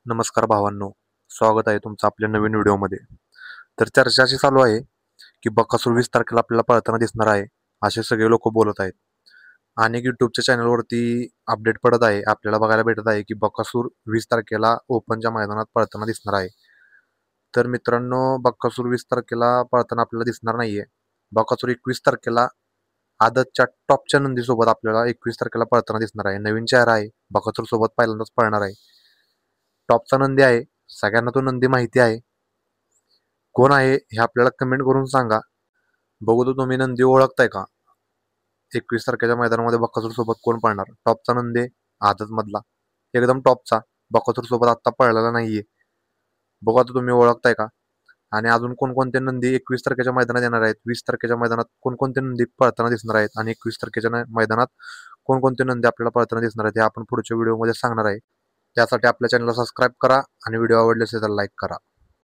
नमस्कार भावांनो, स्वागत आहे तुमचं आपल्या नवीन व्हिडिओमध्ये. तर चर्चा अशी चालू आहे की बकासूर 20 तारखेला आपल्याला पळताना दिसणार आहे, असे सगळे लोक बोलत आहेत. अनेक युट्यूबच्या चॅनलवरती अपडेट पडत आहे, आपल्याला बघायला भेटत आहे की बकासूर 20 तारखेला ओपनच्या मैदानात पळताना दिसणार आहे. तर मित्रांनो, बकासूर 20 तारखेला पळताना आपल्याला दिसणार नाहीये. बकासूर 21 तारखेला आदतच्या टॉपच्या नंदीसोबत आपल्याला 21 तारखेला पळताना दिसणार आहे. नवीन चेहरा आहे, बकासूर सोबत पहिल्यांदाच पळणार आहे. टॉपचा नंदी आहे, सगळ्यांना तो नंदी माहिती आहे. कोण आहे हे आपल्याला कमेंट करून सांगा. बघू तर तुम्ही नंदी ओळखताय का? 21 तारखेच्या मैदानामध्ये बकासूर सोबत कोण पळणार? टॉपचा नंदी, आदत मधला, एकदम टॉपचा. बकासूर सोबत आता पळलेला नाहीये. बघू आता तुम्ही ओळखताय का? आणि अजून कोणकोणते नंदी 21 तारखेच्या मैदानात येणार आहेत, 20 तारखेच्या मैदानात कोणकोणते नंदी पळताना दिसणार आहेत आणि 21 तारखेच्या मैदानात कोणकोणते नंदी आपल्याला पळताना दिसणार आहेत, हे आपण पुढच्या व्हिडिओमध्ये सांगणार आहे. त्यासाठी आपल्या चॅनलला सबस्क्राईब करा आणि व्हिडिओ आवडले असेल तर लाईक करा.